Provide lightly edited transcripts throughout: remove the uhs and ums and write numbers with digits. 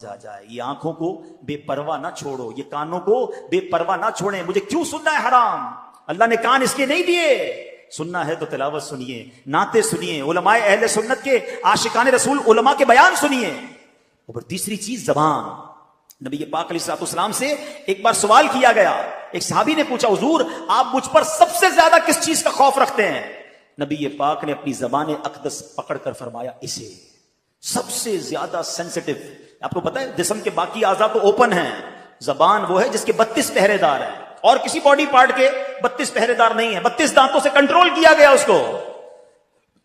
جائے. یہ آنکھوں کو بے پرواہ نہ چھوڑو, یہ کانوں کو بے پرواہ نہ چھوڑیں. مجھے کیوں سننا ہے حرام؟ اللہ نے کان اس کے نہیں دیے. سننا ہے تو تلاوت سنیے, نعتیں سنیے, علماء اہل سنت کے عاشقان رسول علماء کے بیان سنیے. اور تیسری چیز زبان. نبی پاک علیہ الصلوۃ والسلام سے ایک بار سوال کیا گیا. ایک صحابی نے پوچھا, حضور آپ مجھ پر سب سے زیادہ کس چیز کا خوف رکھتے ہیں؟ نبی پاک نے اپنی زبان اقدس پکڑ کر فرمایا, اسے سب سے زیادہ سینسٹیو. آپ کو پتا ہے جسم کے باقی اعضاء تو اوپن ہیں, زبان وہ ہے جس کے 32 پہرے دار ہیں, اور کسی باڈی پارٹ کے 32 پہرے دار نہیں ہیں. 32 دانتوں سے کنٹرول کیا گیا اس کو,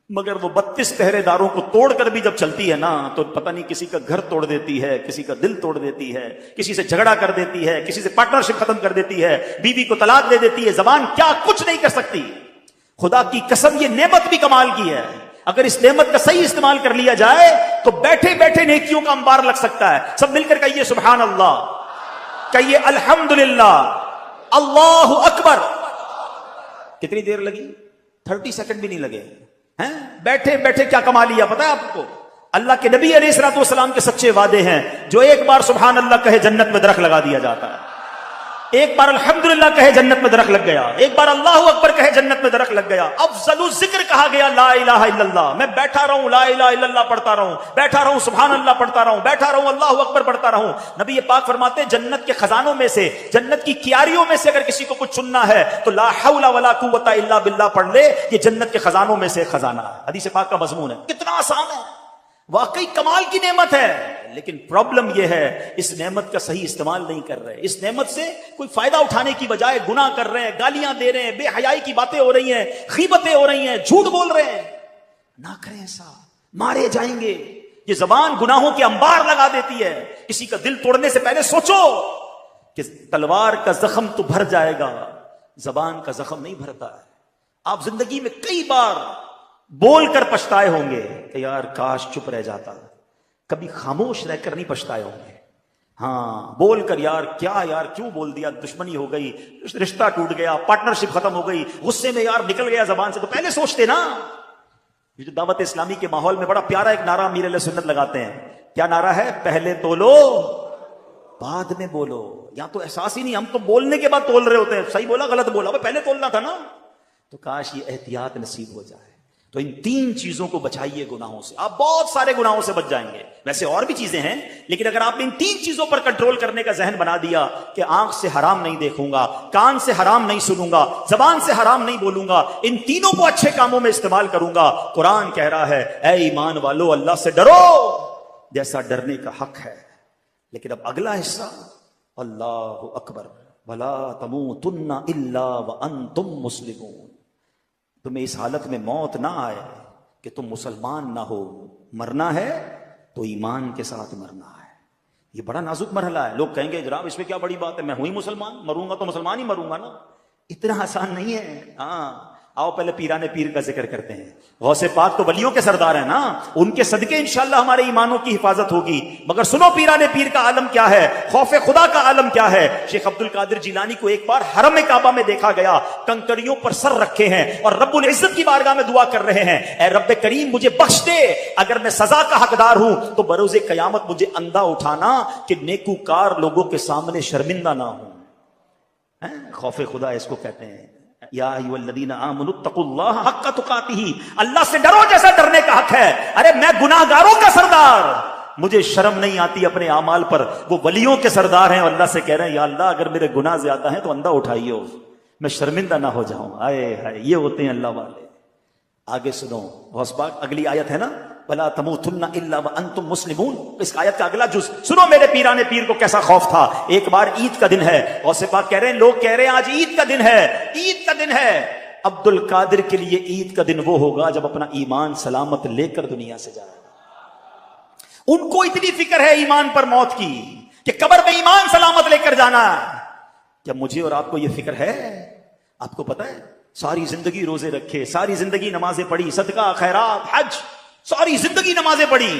مگر وہ 32 پہرے داروں کو توڑ کر بھی جب چلتی ہے نا تو پتہ نہیں کسی کا گھر توڑ دیتی ہے, کسی کا دل توڑ دیتی ہے, کسی سے جھگڑا کر دیتی ہے, کسی سے پارٹنرشپ ختم کر دیتی ہے, بیوی کو طلاق دے دیتی ہے. زبان کیا کچھ نہیں کر سکتی. خدا کی قسم یہ نعمت بھی کمال کی ہے. اگر اس نعمت کا صحیح استعمال کر لیا جائے تو بیٹھے بیٹھے نیکیوں کا انبار لگ سکتا ہے. سب مل کر کہیے سبحان اللہ, کہیے الحمدللہ, اللہ اکبر. کتنی دیر لگی؟ 30 سیکنڈ بھی نہیں لگے. بیٹھے بیٹھے کیا کما لیا پتا ہے آپ کو؟ اللہ کے نبی علیہ الصلوۃ والسلام کے سچے وعدے ہیں. جو ایک بار سبحان اللہ کہے جنت میں درخت لگا دیا جاتا ہے, ایک بار الحمدللہ کہے جنت میں درخت لگ گیا, ایک بار اللہ اکبر کہے جنت میں درخت لگ گیا. افضل الذکر کہا گیا لا الہ الا اللہ. میں بیٹھا رہوں لا الہ الا اللہ پڑھتا رہوں, بیٹھا رہوں سبحان اللہ پڑھتا رہوں, بیٹھا رہوں اللہ اکبر پڑھتا رہوں. نبی پاک فرماتے ہیں جنت کے خزانوں میں سے, جنت کی کیاریوں میں سے اگر کسی کو کچھ چننا ہے تو لا حول ولا قوت الا باللہ پڑھ لے. یہ جنت کے خزانوں میں سے خزانہ ہے. حدیث پاک کا مضمون ہے. کتنا آسان ہے, واقعی کمال کی نعمت ہے. لیکن پرابلم یہ ہے اس نعمت کا صحیح استعمال نہیں کر رہے. اس نعمت سے کوئی فائدہ اٹھانے کی بجائے گناہ کر رہے ہیں, گالیاں دے رہے ہیں, بے حیائی کی باتیں ہو رہی ہیں, غیبتیں ہو رہی ہیں, جھوٹ بول رہے ہیں. نہ کریں ایسا, مارے جائیں گے. یہ زبان گناہوں کے انبار لگا دیتی ہے. کسی کا دل توڑنے سے پہلے سوچو کہ تلوار کا زخم تو بھر جائے گا, زبان کا زخم نہیں بھرتا ہے. آپ زندگی میں کئی بار بول کر پچھتائے ہوں گے کہ یار کاش چپ رہ جاتا. کبھی خاموش رہ کر نہیں پچھتائے ہوں گے. ہاں بول کر یار کیوں بول دیا, دشمنی ہو گئی, رشتہ ٹوٹ گیا, پارٹنرشپ ختم ہو گئی, غصے میں یار نکل گیا زبان سے, تو پہلے سوچتے نا. یہ جو دعوت اسلامی کے ماحول میں بڑا پیارا ایک نعرہ امیر علیہ سنت لگاتے ہیں. کیا نعرہ ہے؟ پہلے تولو بعد میں بولو. یا تو احساس ہی نہیں, ہم تو بولنے کے بعد تول رہے ہوتے ہیں. صحیح بولا غلط بولا, پہلے تولنا تھا نا. تو کاش یہ احتیاط نصیب ہو جائے. تو ان 3 چیزوں کو بچائیے گناہوں سے, آپ بہت سارے گناہوں سے بچ جائیں گے. ویسے اور بھی چیزیں ہیں, لیکن اگر آپ نے ان 3 چیزوں پر کنٹرول کرنے کا ذہن بنا دیا کہ آنکھ سے حرام نہیں دیکھوں گا, کان سے حرام نہیں سنوں گا, زبان سے حرام نہیں بولوں گا, ان تینوں کو اچھے کاموں میں استعمال کروں گا. قرآن کہہ رہا ہے اے ایمان والو اللہ سے ڈرو جیسا ڈرنے کا حق ہے. لیکن اب اگلا حصہ, اللہ اکبر ولا تموتن الا وانتم مسلمون. تمہیں اس حالت میں موت نہ آئے کہ تم مسلمان نہ ہو. مرنا ہے تو ایمان کے ساتھ مرنا ہے. یہ بڑا نازک مرحلہ ہے. لوگ کہیں گے جناب اس میں کیا بڑی بات ہے, میں ہوں ہی مسلمان, مروں گا تو مسلمان ہی مروں گا نا. اتنا آسان نہیں ہے. ہاں آؤ پہلے پیران پیر کا ذکر کرتے ہیں. غوث پاک تو ولیوں کے سردار ہیں نا, ان کے صدقے انشاءاللہ ہمارے ایمانوں کی حفاظت ہوگی. مگر سنو پیران پیر کا عالم کیا ہے, خوف خدا کا عالم کیا ہے. شیخ عبد القادر جیلانی کو ایک بار حرم کعبہ میں دیکھا گیا, کنکریوں پر سر رکھے ہیں اور رب العزت کی بارگاہ میں دعا کر رہے ہیں, اے رب کریم مجھے بخش دے, اگر میں سزا کا حقدار ہوں تو بروز قیامت مجھے اندھا اٹھانا کہ نیکوکار لوگوں کے سامنے شرمندہ نہ ہوں. خوف خدا اس کو کہتے ہیں. یا ایھا الذین آمنوا اتقوا اللہ حق تقاتہ, اللہ سے ڈرو جیسا ڈرنے کا حق ہے. ارے میں گناہ گاروں کا سردار, مجھے شرم نہیں آتی اپنے اعمال پر. وہ ولیوں کے سردار ہیں اور اللہ سے کہہ رہے ہیں یا اللہ اگر میرے گناہ زیادہ ہیں تو اندھا اٹھائیے, میں شرمندہ نہ ہو جاؤں. آئے ہائے, یہ ہوتے ہیں اللہ والے. آگے سنو غوث پاک, اگلی آیت ہے نا وَلَا تَمُوتُنَّ إِلَّا وَأَنْتُمْ مُسْلِمُونَ. اس آیت کا اگلا جز سنو. میرے پیران پیر کو کیسا خوف تھا. ایک بار عید کا دن ہے, غوث پاک کہہ رہے ہیں, لوگ کہہ رہے ہیں آج عید کا دن ہے, عید کا دن ہے. عبد القادر کے لیے عید کا دن وہ ہوگا جب اپنا ایمان سلامت لے کر دنیا سے جائے گا. ان کو اتنی فکر ہے ایمان پر موت کی کہ قبر میں ایمان سلامت لے کر جانا. کیا مجھے اور آپ کو یہ فکر ہے؟ آپ کو پتا ہے ساری زندگی روزے رکھے, ساری زندگی نمازیں پڑھی, صدقہ خیرات حج, ساری زندگی نمازیں پڑھی,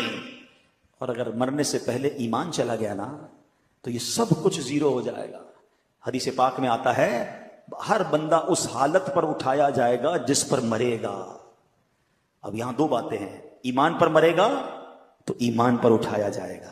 اور اگر مرنے سے پہلے ایمان چلا گیا نا تو یہ سب کچھ زیرو ہو جائے گا. حدیث پاک میں آتا ہے ہر بندہ اس حالت پر اٹھایا جائے گا جس پر مرے گا. اب یہاں 2 باتیں ہیں, ایمان پر مرے گا تو ایمان پر اٹھایا جائے گا,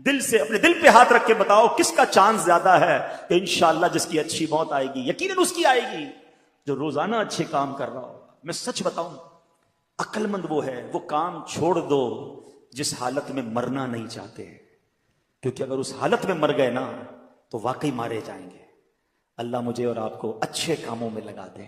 دل سے اپنے دل پہ ہاتھ رکھ کے بتاؤ کس کا چانس زیادہ ہے کہ انشاءاللہ جس کی اچھی موت آئے گی؟ یقیناً اس کی آئے گی جو روزانہ اچھے کام کر رہا ہوگا. میں سچ بتاؤں، عقل مند وہ ہے، وہ کام چھوڑ دو جس حالت میں مرنا نہیں چاہتے، کیونکہ اگر اس حالت میں مر گئے نا تو واقعی مارے جائیں گے. اللہ مجھے اور آپ کو اچھے کاموں میں لگا دے،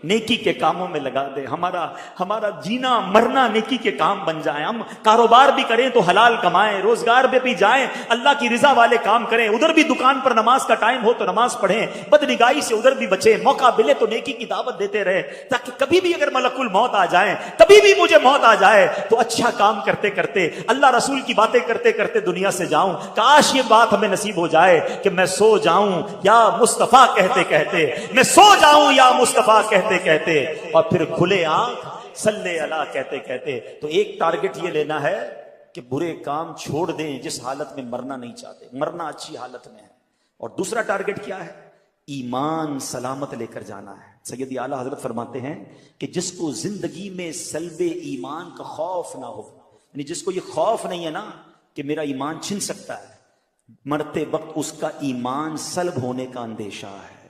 نیکی کے کاموں میں لگا دے. ہمارا جینا مرنا نیکی کے کام بن جائیں. ہم کاروبار بھی کریں تو حلال کمائیں، روزگار پہ بھی جائیں اللہ کی رضا والے کام کریں، ادھر بھی دکان پر نماز کا ٹائم ہو تو نماز پڑھیں، بدنگاہی سے ادھر بھی بچیں، موقع ملے تو نیکی کی دعوت دیتے رہے، تاکہ کبھی بھی اگر ملک الموت آ جائیں، کبھی بھی مجھے موت آ جائے تو اچھا کام کرتے کرتے اللہ رسول کی باتیں کرتے کرتے دنیا سے جاؤں. کاش یہ بات ہمیں نصیب ہو جائے کہ میں سو جاؤں یا مصطفیٰ کہتے کہتے، میں سو جاؤں یا مصطفیٰ کہتے کہتے، اور پھر کھلے آنکھ صلی اللہ کہتے کہتے. تو ایک ٹارگٹ یہ لینا ہے کہ برے کام چھوڑ دیں جس حالت میں مرنا نہیں چاہتے، مرنا اچھی حالت میں ہے. اور دوسرا ٹارگٹ کیا ہے؟ ایمان سلامت لے کر جانا ہے. سیدی اعلیٰ حضرت فرماتے ہیں کہ جس کو زندگی میں سلب ایمان کا خوف نہ ہو، یعنی جس کو یہ خوف نہیں ہے نا کہ میرا ایمان چھن سکتا ہے، مرتے وقت اس کا ایمان سلب ہونے کا اندیشہ ہے،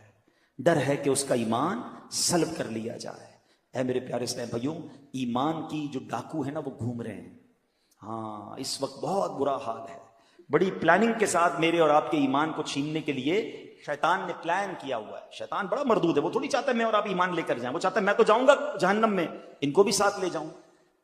ڈر ہے کہ اس کا ایمان سلب کر لیا جائے. اے میرے پیارے اسلام بھائیوں، ایمان کی جو ڈاکو ہے نا وہ گھوم رہے ہیں. ہاں اس وقت بہت برا حال ہے. بڑی پلاننگ کے ساتھ میرے اور آپ کے ایمان کو چھیننے کے لیے شیطان نے پلان کیا ہوا ہے. شیطان بڑا مردود ہے، وہ تھوڑی چاہتا ہے میں اور آپ ایمان لے کر جائیں، وہ چاہتا ہے میں تو جاؤں گا جہنم میں، ان کو بھی ساتھ لے جاؤں.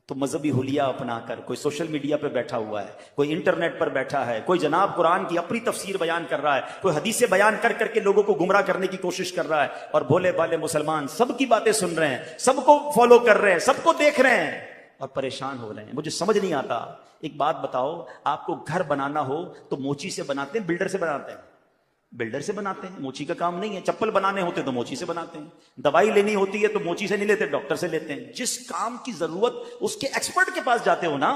تو مذہبی حلیہ اپنا کر کوئی سوشل میڈیا پہ بیٹھا ہوا ہے، کوئی انٹرنیٹ پر بیٹھا ہے، کوئی جناب قرآن کی اپنی تفسیر بیان کر رہا ہے، کوئی حدیثیں بیان کر کر کے لوگوں کو گمراہ کرنے کی کوشش کر رہا ہے، اور بھولے بھالے مسلمان سب کی باتیں سن رہے ہیں، سب کو فالو کر رہے ہیں، سب کو دیکھ رہے ہیں اور پریشان ہو رہے ہیں. مجھے سمجھ نہیں آتا. ایک بات بتاؤ، آپ کو گھر بنانا ہو تو موچی سے بناتے ہیں بلڈر سے بناتے ہیں؟ بلڈر سے بناتے ہیں، موچی کا کام نہیں ہے. چپل بنانے ہوتے تو موچی سے بناتے ہیں، دوائی لینی ہوتی ہے تو موچی سے نہیں لیتے، ڈاکٹر سے لیتے ہیں. جس کام کی ضرورت اس کے ایکسپرٹ کے پاس جاتے ہو نا.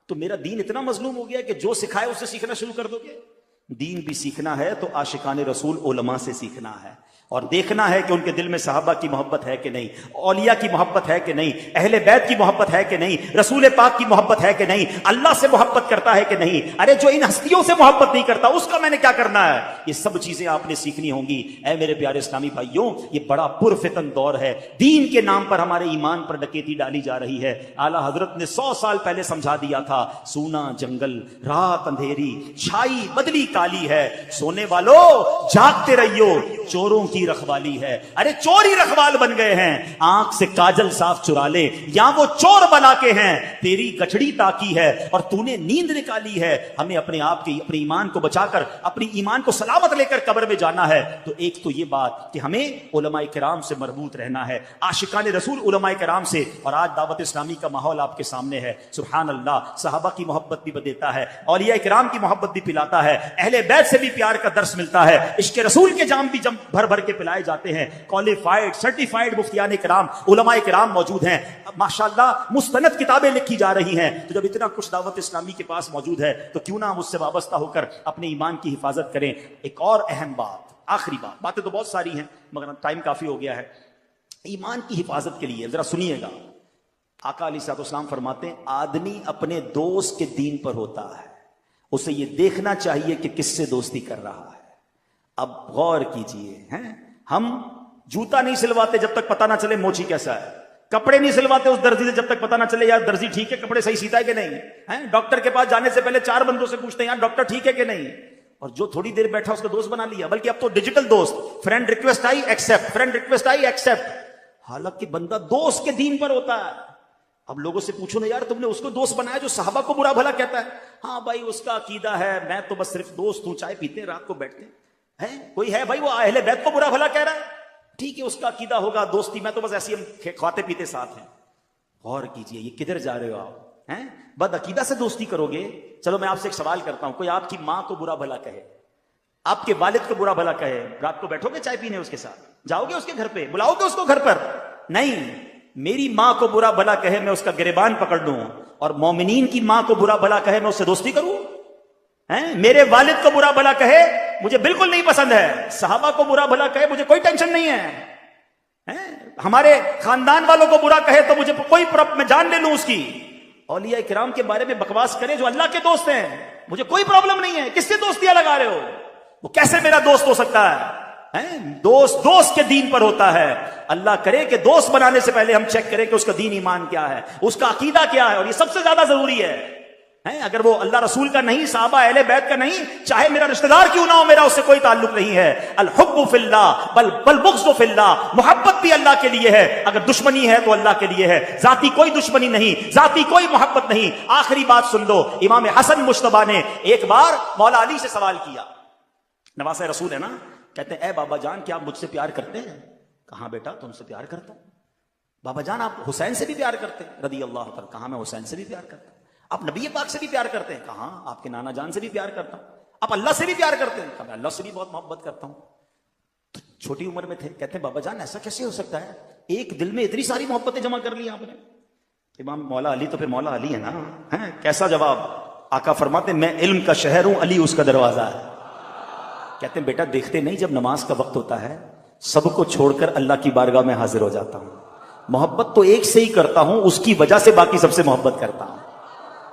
تو میرا دین اتنا مظلوم ہو گیا کہ جو سکھائے اس سے سیکھنا شروع کر دو گے. دین بھی سیکھنا ہے تو عاشقان رسول علماء سے سیکھنا ہے، اور دیکھنا ہے کہ ان کے دل میں صحابہ کی محبت ہے کہ نہیں، اولیاء کی محبت ہے کہ نہیں، اہل بیت کی محبت ہے کہ نہیں، رسول پاک کی محبت ہے کہ نہیں، اللہ سے محبت کرتا ہے کہ نہیں. ارے جو ان ہستیوں سے محبت نہیں کرتا اس کا میں نے کیا کرنا ہے؟ یہ سب چیزیں آپ نے سیکھنی ہوں گی. اے میرے پیارے اسلامی بھائیوں، یہ بڑا پرفتن دور ہے. دین کے نام پر ہمارے ایمان پر ڈکیتی ڈالی جا رہی ہے. اعلیٰ حضرت نے 100 سال پہلے سمجھا دیا تھا، سونا جنگل، رات اندھیری، چھائی بدلی کالی ہے، سونے والو جاگتے رہیو، چوروں کی رکھوالی ہے. ارے چور ہی رکھوال بن گئے ہیں. آنکھ سے کاجل صاف چرا لے، یا وہ چور بنا کے ہیں، تیری گچھڑی تاکی ہے اور تو نے نیند نکالی ہے. ہمیں اپنے آپ کی اپنے ایمان کو بچا کر اپنی ایمان کو سلامت لے کر قبر میں جانا ہے. تو ایک تو یہ بات کہ ہمیں علماء کرام سے مربوط رہنا ہے، عاشقان رسول علماء کرام سے. اور آج دعوت اسلامی کا ماحول آپ کے سامنے ہے. سبحان اللہ، صحابہ کی محبت بھی دیتا ہے، اولیاء کرام کی محبت بھی پلاتا ہے، اہل بیت سے بھی پیار کا درس ملتا ہے، عشق رسول کے جام بھی بھر بھر کے پلائے جاتے ہیں. کوالیفائڈ سرٹیفائڈ مفتیان کرام علماء کرام موجود ہیں، ماشاءاللہ مستند کتابیں لکھی جا رہی ہیں. تو جب اتنا کچھ دعوت اسلامی کے پاس موجود ہے تو کیوں نہ ہم اس سے وابستہ ہو کر اپنے ایمان کی حفاظت کریں. ایک اور اہم بات، آخری بات، باتیں تو بہت ساری ہیں مگر ٹائم کافی ہو گیا ہے. ایمان کی حفاظت کے لیے ذرا سنیے گا. آقا علیہ الصلوۃ والسلام فرماتے ہیں آدمی اپنے دوست کے دین پر ہوتا ہے، اسے یہ دیکھنا چاہیے کہ کس سے دوستی کر رہا ہے. اب غور کیجئے، ہم جوتا نہیں سلواتے جب تک پتہ نہ چلے موچی کیسا ہے، کپڑے نہیں سلواتے اس درزی سے جب تک پتہ نہ چلے یار درزی ٹھیک ہے، کپڑے صحیح سیتا ہے کہ نہیں. ڈاکٹر کے پاس جانے سے پہلے 4 بندوں سے پوچھتے ہیں یار ڈاکٹر ٹھیک ہے کہ نہیں. اور جو تھوڑی دیر بیٹھا اس کا دوست بنا لیا، بلکہ اب تو ڈیجیٹل دوست، friend request I accept, friend request I accept. حالانکہ بندہ دوست کے دین پر ہوتا ہے. اب لوگوں سے پوچھو نا یار تم نے اس کو دوست بنایا جو صحابہ کو برا بھلا کہتا ہے. ہاں بھائی اس کا عقیدہ ہے، میں تو بس صرف دوست ہوں، چائے پیتے ہیں رات کو بیٹھتے ہیں. کوئی ہے بھائی وہ اہل بیت کو برا بھلا کہہ رہا ہے، ٹھیک ہے اس کا عقیدہ ہوگا دوستی، میں تو بس ایسی ہم کھاتے پیتے ساتھ ہیں. غور کیجئے یہ کدھر جا رہے ہو آپ؟ بد عقیدہ سے دوستی کرو گے. چلو میں آپ سے ایک سوال کرتا ہوں، کوئی آپ کی ماں کو برا بھلا کہے، آپ کے والد کو برا بھلا کہے، رات کو بیٹھو گے چائے پینے اس کے ساتھ؟ جاؤ گے اس کے گھر پہ؟ بلاؤ گے اس کو گھر پر؟ نہیں. میری ماں کو برا بھلا کہے میں اس کا گریبان پکڑ لوں، اور مومنین کی ماں کو برا بھلا کہے میں اس سے دوستی کروں؟ میرے والد کو برا بھلا کہے مجھے بالکل نہیں پسند ہے، صحابہ کو برا بھلا کہے مجھے کوئی ٹینشن نہیں ہے، ہمارے خاندان والوں کو برا کہے تو مجھے کوئی میں جان لے لوں اس کی. اولیاء کرام کے بارے میں بکواس کریں جو اللہ کے دوست ہیں، مجھے کوئی پرابلم نہیں ہے، کس سے دوستیاں لگا رہے ہو؟ وہ کیسے میرا دوست ہو سکتا ہے؟ دوست کے دین پر ہوتا ہے۔ اللہ کرے کہ دوست بنانے سے پہلے ہم چیک کریں کہ اس کا دین ایمان کیا ہے، اس کا عقیدہ کیا ہے، اور یہ سب سے زیادہ ضروری ہے۔ اگر وہ اللہ رسول کا نہیں، صحابہ اہل بیت کا نہیں، چاہے میرا رشتہ دار کیوں نہ ہو، میرا اس سے کوئی تعلق نہیں ہے۔ الحب فی اللہ بل بغض فی اللہ، محبت بھی اللہ کے لیے ہے، اگر دشمنی ہے تو اللہ کے لیے ہے، ذاتی کوئی دشمنی نہیں، ذاتی کوئی محبت نہیں۔ آخری بات سن لو، امام حسن مجتبی نے ایک بار مولا علی سے سوال کیا، نواسہ رسول ہے نا، کہتے ہیں اے بابا جان کیا آپ مجھ سے پیار کرتے ہیں؟ کہاں بیٹا تم سے پیار کرتا ہوں۔ بابا جان آپ حسین سے بھی پیار کرتے ہیں رضی اللہ تعالیٰ؟ کہاں میں حسین سے بھی پیار کرتا ہوں۔ آپ نبی پاک سے بھی پیار کرتے ہیں؟ کہاں آپ کے نانا جان سے بھی پیار کرتا ہوں۔ آپ اللہ سے بھی پیار کرتے ہیں؟ کہا میں اللہ سے بھی بہت محبت کرتا ہوں۔ تو چھوٹی عمر میں تھے، کہتے ہیں بابا جان ایسا کیسے ہو سکتا ہے، ایک دل میں اتنی ساری محبتیں جمع کر لی آپ نے؟ امام مولا علی تو پھر مولا علی ہے نا، کیسا جواب؟ آقا فرماتے ہیں میں علم کا شہر ہوں، علی اس کا دروازہ ہے۔ کہتے ہیں بیٹا دیکھتے نہیں جب نماز کا وقت ہوتا ہے سب کو چھوڑ کر اللہ کی بارگاہ میں حاضر ہو جاتا ہوں، محبت تو ایک سے ہی کرتا ہوں، اس کی وجہ سے باقی سب سے محبت کرتا ہوں۔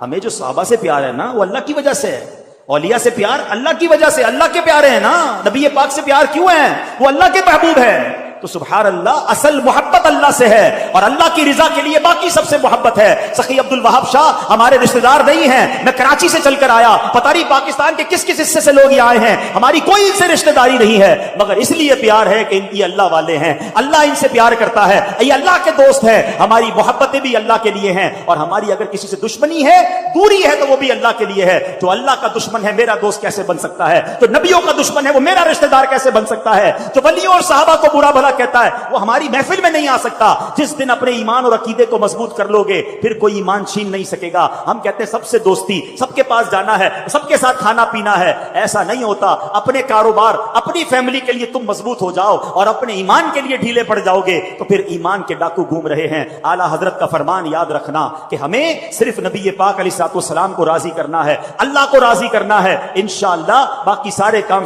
ہمیں جو صحابہ سے پیار ہے نا وہ اللہ کی وجہ سے ہے، اولیاء سے پیار اللہ کی وجہ سے، اللہ کے پیارے ہیں نا۔ نبی پاک سے پیار کیوں ہے؟ وہ اللہ کے محبوب ہے۔ تو سبحان اللہ، اصل محبت اللہ سے ہے، اور اللہ کی رضا کے لیے باقی سب سے محبت ہے۔ سخی عبد الوہاب شاہ ہمارے رشتہ دار نہیں ہیں، میں کراچی سے چل کر آیا، پتہ نہیں پاکستان کے کس کس حصے سے لوگ یہاں آئے ہیں، ہماری کوئی ان سے رشتہ داری نہیں ہے، مگر اس لیے پیار ہے کہ یہ اللہ والے ہیں، اللہ ان سے پیار کرتا ہے، یہ اللہ کے دوست ہیں، ہماری محبتیں بھی اللہ کے لیے ہیں، اور ہماری اگر کسی سے دشمنی ہے، دوری ہے، تو وہ بھی اللہ کے لیے ہے۔ جو اللہ کا دشمن ہے میرا دوست کیسے بن سکتا ہے؟ جو نبیوں کا دشمن ہے وہ میرا رشتہ دار کیسے بن سکتا ہے؟ جو ولیوں اور صحابہ کو برا بھلا کہتا ہے وہ ہماری محفل میں نہیں آ سکتا۔ جس دن اپنے ایمان اور عقیدے کو مضبوط کر لو گے پھر کوئی ایمان چھین نہیں سکے گا۔ ہم کہتے ہیں سب سے دوستی، سب کے پاس جانا ہے، سب کے ساتھ کھانا پینا ہے، ایسا نہیں ہوتا۔ اپنے کاروبار، اپنی فیملی کے لیے تم مضبوط ہو جاؤ اور اپنے ایمان کے لیے ڈھیلے پڑ جاؤ گے تو پھر ایمان کے ڈاکو گھوم رہے ہیں۔ اعلیٰ حضرت کا فرمان یاد رکھنا کہ ہمیں صرف نبی پاک علیہ الصلوۃ والسلام کو راضی کرنا ہے، اللہ کو راضی کرنا ہے، انشاءاللہ باقی سارے کام